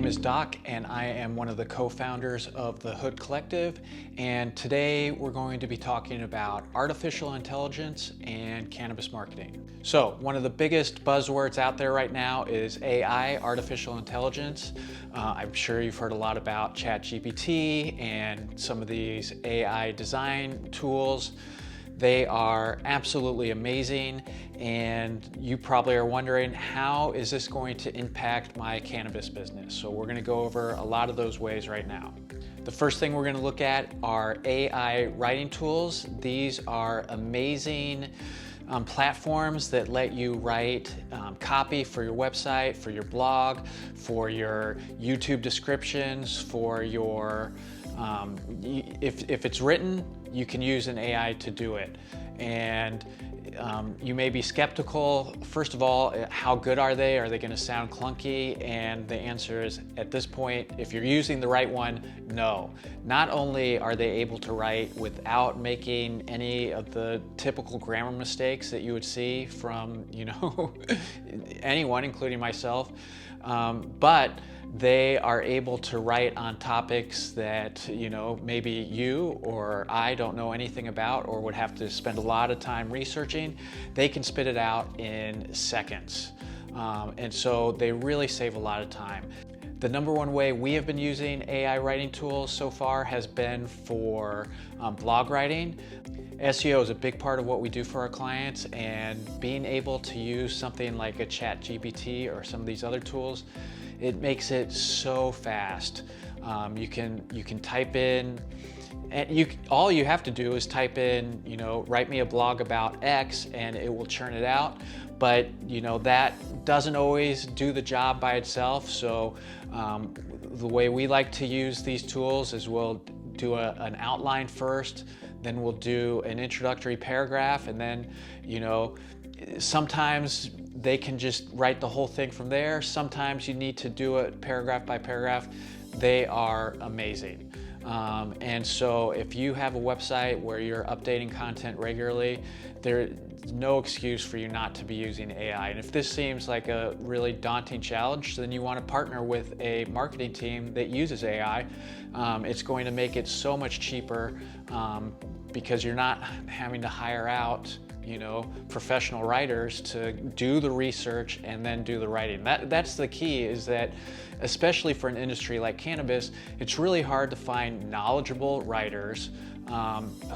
name is Doc, and I am one of the co-founders of the Hood Collective, and today we're going to be talking about artificial intelligence and cannabis marketing. So one of the biggest buzzwords out there right now is AI, artificial intelligence. I'm sure you've heard a lot about ChatGPT and some of these AI design tools. They are absolutely amazing, and you probably are wondering, how is this going to impact my cannabis business? So we're going to go over a lot of those ways right now. The first thing we're going to look at are AI writing tools. These are amazing platforms that let you write copy for your website, for your blog, for your YouTube descriptions, for your if it's written, you can use an AI to do it. And you may be skeptical. First of all, how good are they? Are they going to sound clunky? And the answer is, at this point, if you're using the right one, no. Not only are they able to write without making any of the typical grammar mistakes that you would see from, anyone, including myself, but they are able to write on topics that, maybe you or I don't know anything about or would have to spend a lot of time researching. They can spit it out in seconds. And so they really save a lot of time. The number one way we have been using AI writing tools so far has been for blog writing. SEO is a big part of what we do for our clients, and being able to use something like a ChatGPT or some of these other tools, it makes it so fast. You can type in, and all you have to do is type in, write me a blog about X, and it will churn it out. But that doesn't always do the job by itself. So the way we like to use these tools is we'll do an outline first, then we'll do an introductory paragraph, and then sometimes they can just write the whole thing from there. Sometimes you need to do it paragraph by paragraph. They are amazing. And so if you have a website where you're updating content regularly, there's no excuse for you not to be using AI. And if this seems like a really daunting challenge, then you want to partner with a marketing team that uses AI. It's going to make it so much cheaper because you're not having to hire out professional writers to do the research and then do the writing. That's the key, is that especially for an industry like cannabis, it's really hard to find knowledgeable writers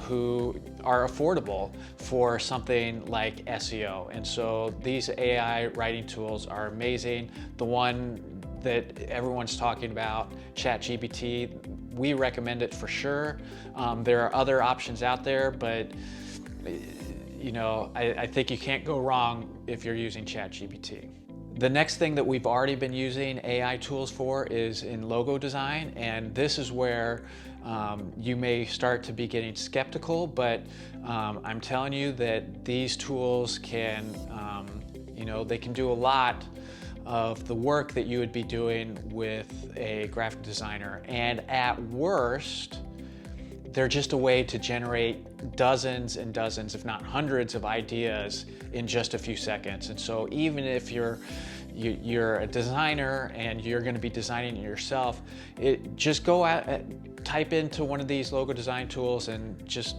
who are affordable for something like SEO. And so these AI writing tools are amazing. The one that everyone's talking about, ChatGPT, we recommend it for sure. There are other options out there, but I think you can't go wrong if you're using ChatGPT. The next thing that we've already been using AI tools for is in logo design, and this is where you may start to be getting skeptical, but I'm telling you that these tools can, they can do a lot of the work that you would be doing with a graphic designer. And at worst, they're just a way to generate dozens and dozens, if not hundreds, of ideas in just a few seconds. And so even if you're a designer and you're going to be designing it yourself, just go out, type into one of these logo design tools and just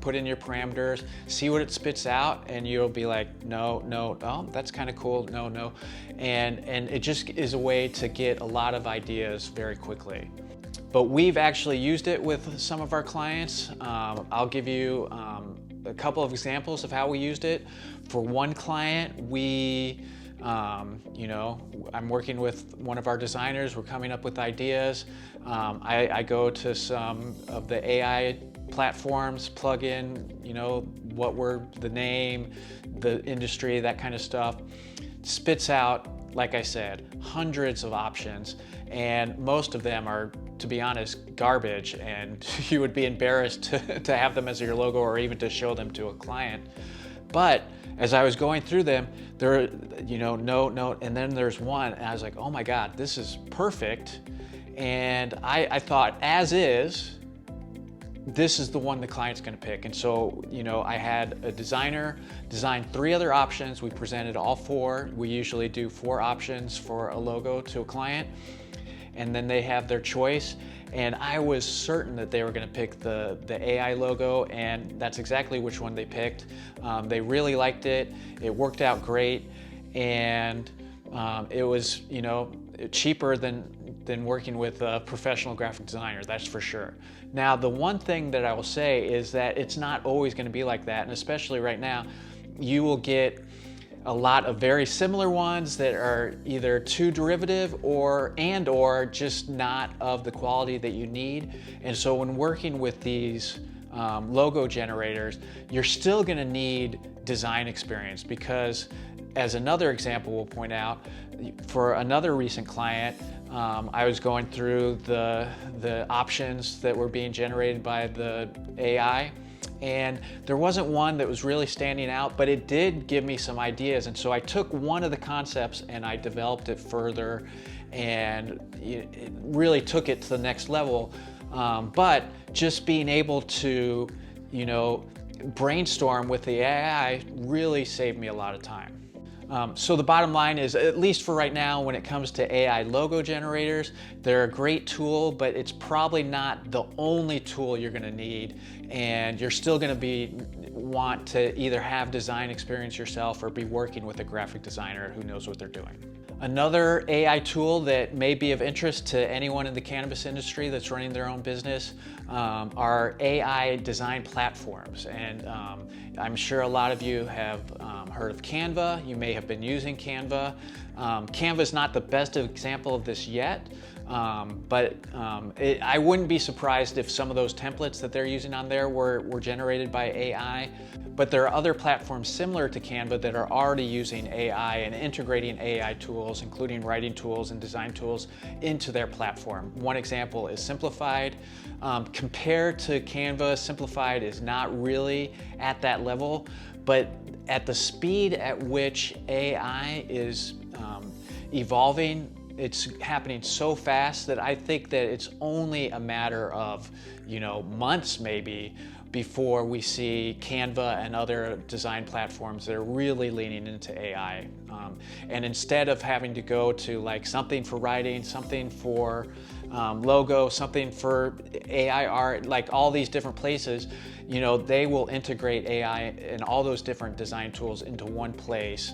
put in your parameters, see what it spits out, and you'll be like, no, oh, that's kind of cool, no, and it just is a way to get a lot of ideas very quickly. But we've actually used it with some of our clients. I'll give you a couple of examples of how we used it. For one client, I'm working with one of our designers. We're coming up with ideas. I go to some of the AI platforms, plug in, the name, the industry, that kind of stuff. Spits out, like I said, hundreds of options, and most of them are, to be honest, garbage, and you would be embarrassed to have them as your logo or even to show them to a client. But as I was going through them, there, no, and then there's one, and I was like, oh my God, this is perfect. And I thought, as is, this is the one the client's going to pick. And so, I had a designer design 3 other options. We presented all 4. We usually do 4 options for a logo to a client. and then they have their choice. And I was certain that they were going to pick the AI logo, and that's exactly which one they picked. They really liked it. It worked out great, and it was, you know, cheaper than working with a professional graphic designer, that's for sure. Now, the one thing that I will say is that it's not always going to be like that, and especially right now, you will get a lot of very similar ones that are either too derivative or just not of the quality that you need. And so when working with these logo generators, you're still going to need design experience, because as another example we'll point out, for another recent client, I was going through the options that were being generated by the AI, and there wasn't one that was really standing out, but it did give me some ideas. And so I took one of the concepts and I developed it further, and it really took it to the next level. But just being able to, you know, brainstorm with the AI really saved me a lot of time. So the bottom line is, at least for right now, when it comes to AI logo generators, they're a great tool, but it's probably not the only tool you're going to need, and you're still going to want to either have design experience yourself or be working with a graphic designer who knows what they're doing. Another AI tool that may be of interest to anyone in the cannabis industry that's running their own business are AI design platforms. And I'm sure a lot of you have heard of Canva. You may have been using Canva. Canva is not the best example of this yet, but I wouldn't be surprised if some of those templates that they're using on there were generated by AI. But there are other platforms similar to Canva that are already using AI and integrating AI tools, including writing tools and design tools, into their platform. One example is Simplified. Compared to Canva, Simplified is not really at that level, but at the speed at which AI is evolving, it's happening so fast that I think that it's only a matter of, you know, months maybe before we see Canva and other design platforms that are really leaning into AI. And instead of having to go to like something for writing, something for logo, something for AI art, like all these different places, you know, they will integrate AI and all those different design tools into one place,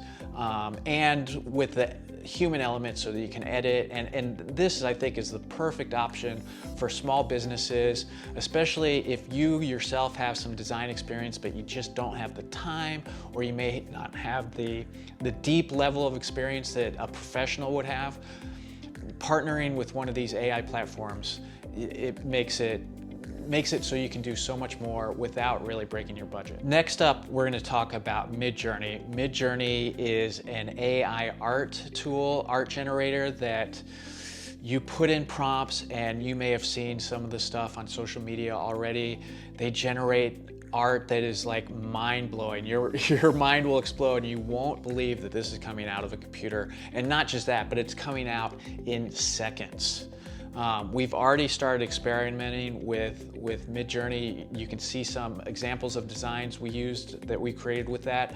and with the human element so that you can edit. And this, I think, is the perfect option for small businesses, especially if you yourself have some design experience, but you just don't have the time, or you may not have the deep level of experience that a professional would have. Partnering with one of these AI platforms, it makes it so you can do so much more without really breaking your budget. Next up, we're going to talk about Midjourney. Midjourney is an AI art tool, art generator that you put in prompts, and you may have seen some of the stuff on social media already. They generate art that is like mind-blowing. Your mind will explode. You won't believe that this is coming out of a computer. And not just that, but it's coming out in seconds. We've already started experimenting with Midjourney. You can see some examples of designs we used that we created with that.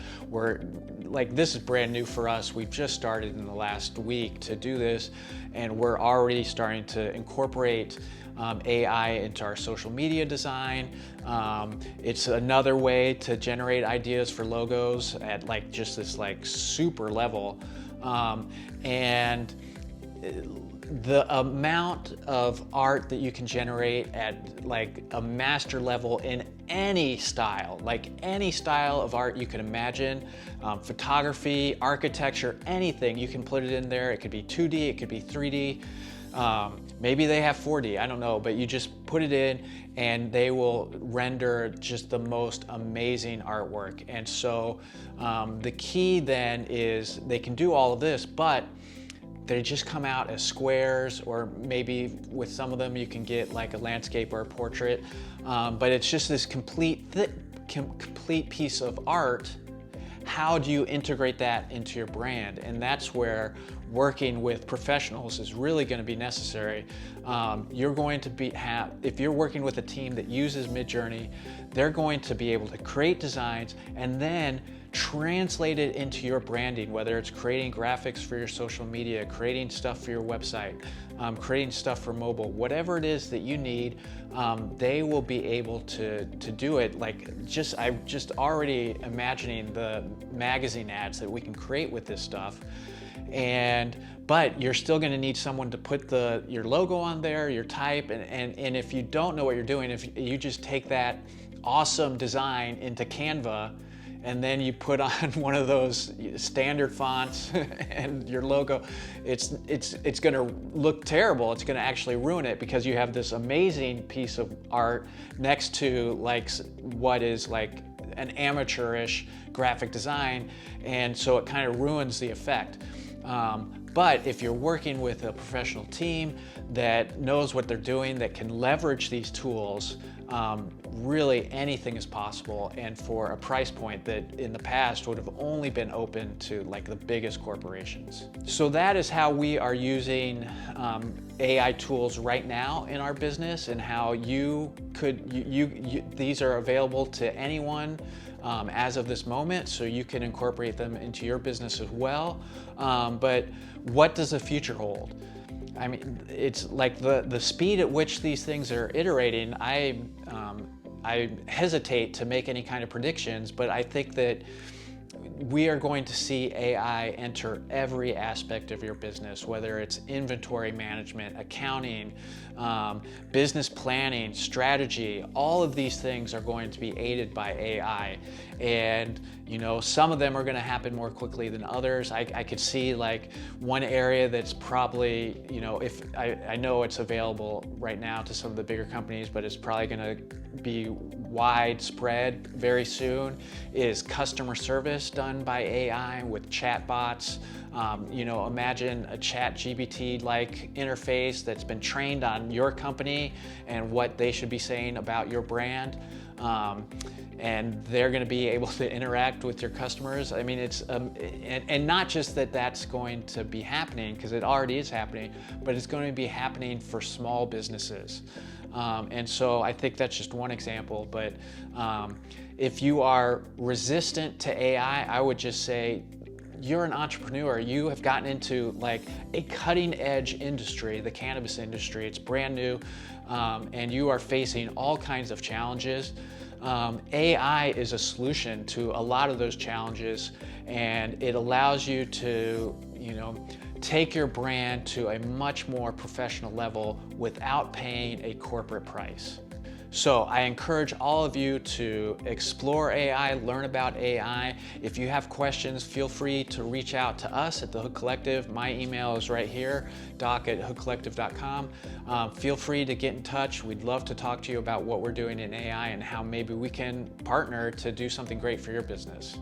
This is brand new for us. We've just started in the last week to do this, and we're already starting to incorporate AI into our social media design. It's another way to generate ideas for logos at like just this like super level, and the amount of art that you can generate at like a master level in any style, like any style of art you can imagine, photography, architecture, anything, you can put it in there. It could be 2D, it could be 3D. Maybe they have 4D, I don't know, but you just put it in and they will render just the most amazing artwork. And so the key then is they can do all of this, but they just come out as squares, or maybe with some of them you can get like a landscape or a portrait. But it's just this complete piece of art. How do you integrate that into your brand? And that's where working with professionals is really going to be necessary. You're going to if you're working with a team that uses Midjourney, they're going to be able to create designs and then translate it into your branding, whether it's creating graphics for your social media, creating stuff for your website. creating stuff for mobile, whatever it is that you need, they will be able to do it. Like I'm just already imagining the magazine ads that we can create with this stuff. But you're still going to need someone to put your logo on there, your type, and if you don't know what you're doing, if you just take that awesome design into Canva and then you put on one of those standard fonts and your logo, it's going to look terrible. It's going to actually ruin it because you have this amazing piece of art next to like what is like an amateurish graphic design, and so it kind of ruins the effect. But if you're working with a professional team that knows what they're doing, that can leverage these tools, really anything is possible, and for a price point that in the past would have only been open to like the biggest corporations. So that is how we are using AI tools right now in our business, and how these are available to anyone as of this moment, so you can incorporate them into your business as well. But what does the future hold? I mean, it's like the speed at which these things are iterating. I hesitate to make any kind of predictions, but I think that we are going to see AI enter every aspect of your business, whether it's inventory management, accounting, business planning, strategy. All of these things are going to be aided by AI. And some of them are going to happen more quickly than others. I could see like one area that's probably, if I know it's available right now to some of the bigger companies, but it's probably going to be widespread very soon, is customer service done by AI with chatbots. Imagine a ChatGPT-like interface that's been trained on your company and what they should be saying about your brand. And they're going to be able to interact with your customers. I mean, it's and not just that that's going to be happening, because it already is happening, but it's going to be happening for small businesses. And so I think that's just one example. But if you are resistant to AI, I would just say you're an entrepreneur. You have gotten into like a cutting edge industry, the cannabis industry. It's brand new, and you are facing all kinds of challenges. AI is a solution to a lot of those challenges, and it allows you to, take your brand to a much more professional level without paying a corporate price. So I encourage all of you to explore AI, learn about AI. If you have questions, feel free to reach out to us at the Hook Collective. My email is right here, doc@hookcollective.com. Feel free to get in touch. We'd love to talk to you about what we're doing in AI and how maybe we can partner to do something great for your business.